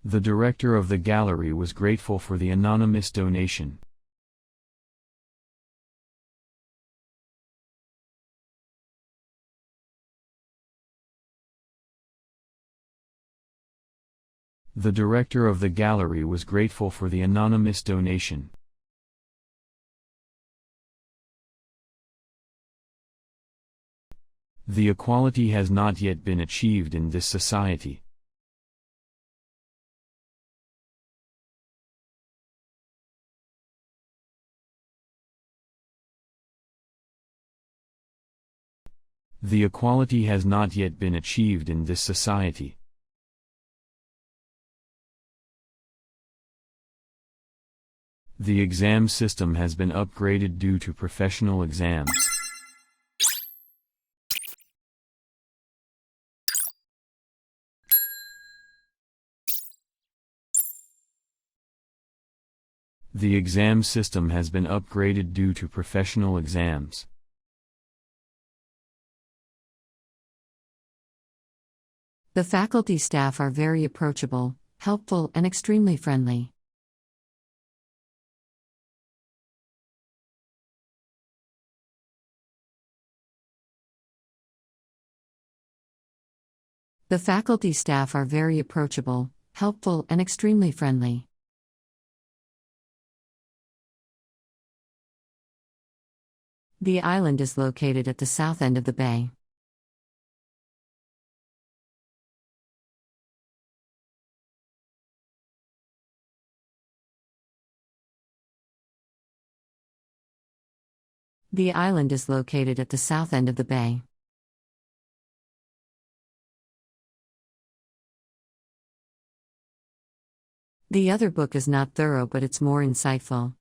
The director of the gallery was grateful for the anonymous donation. The director of the gallery was grateful for the anonymous donation. The equality has not yet been achieved in this society. The equality has not yet been achieved in this society. The exam system has been upgraded due to professional exams. The exam system has been upgraded due to professional exams. The faculty staff are very approachable, helpful, and extremely friendly. The faculty staff are very approachable, helpful, and extremely friendly. The island is located at the south end of the bay. The island is located at the south end of the bay. The other book is not thorough, but it's more insightful.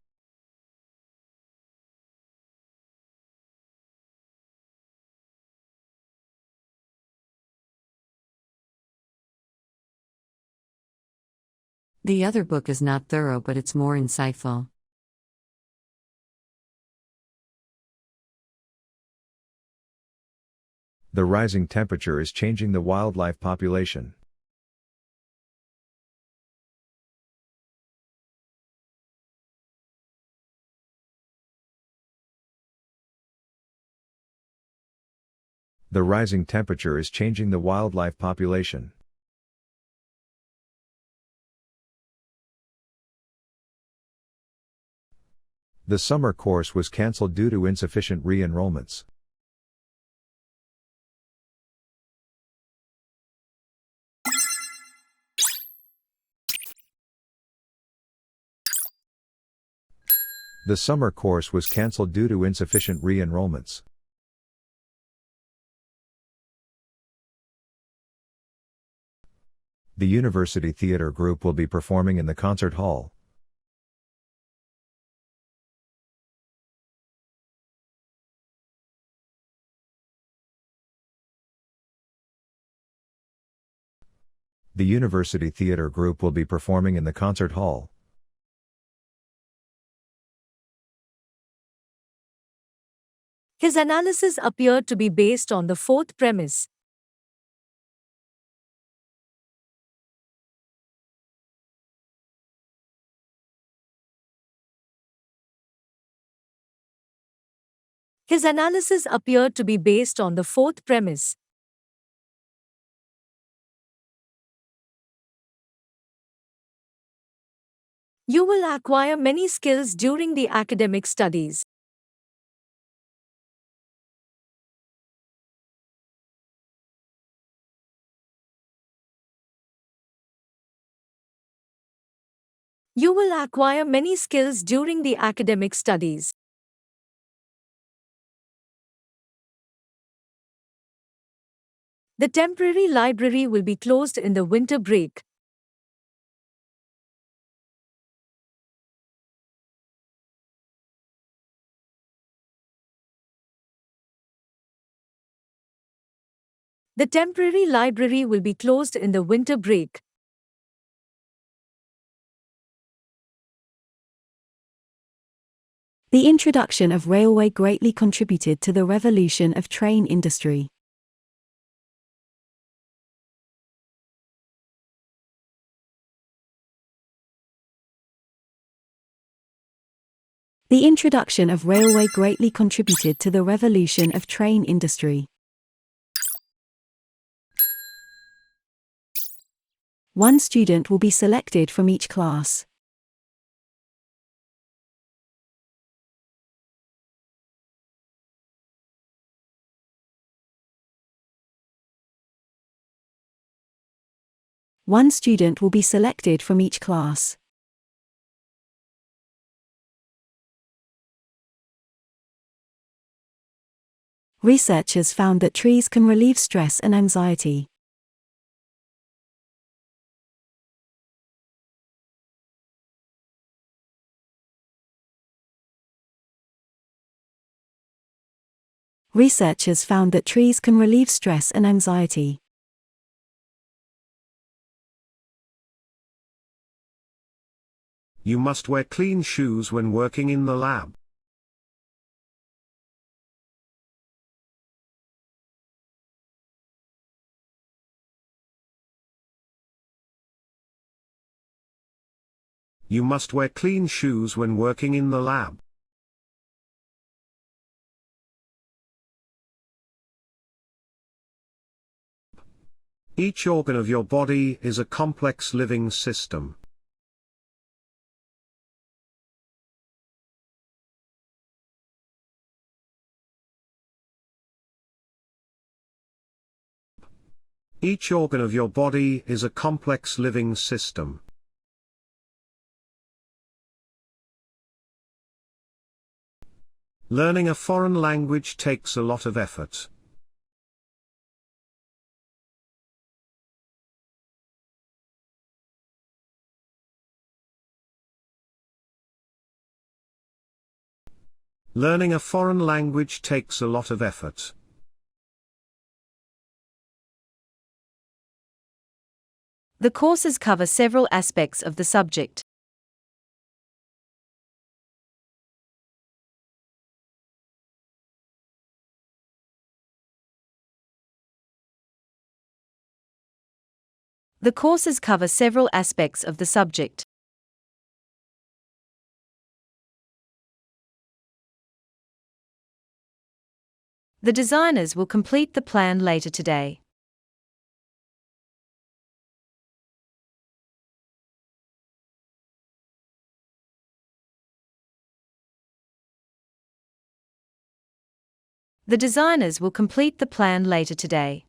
The other book is not thorough, but it's more insightful. The rising temperature is changing the wildlife population. The rising temperature is changing the wildlife population. The summer course was cancelled due to insufficient re-enrollments. The summer course was cancelled due to insufficient re-enrollments. The University Theatre Group will be performing in the concert hall. The University Theatre Group will be performing in the concert hall. His analysis appeared to be based on the fourth premise. His analysis appeared to be based on the fourth premise. You will acquire many skills during the academic studies. You will acquire many skills during the academic studies. The temporary library will be closed in the winter break. The temporary library will be closed in the winter break. The introduction of railway greatly contributed to the revolution of train industry. The introduction of railway greatly contributed to the revolution of train industry. One student will be selected from each class. One student will be selected from each class. Researchers found that trees can relieve stress and anxiety. Researchers found that trees can relieve stress and anxiety. You must wear clean shoes when working in the lab. You must wear clean shoes when working in the lab. Each organ of your body is a complex living system. Each organ of your body is a complex living system. Learning a foreign language takes a lot of effort. Learning a foreign language takes a lot of effort. The courses cover several aspects of the subject. The courses cover several aspects of the subject. The designers will complete the plan later today. The designers will complete the plan later today.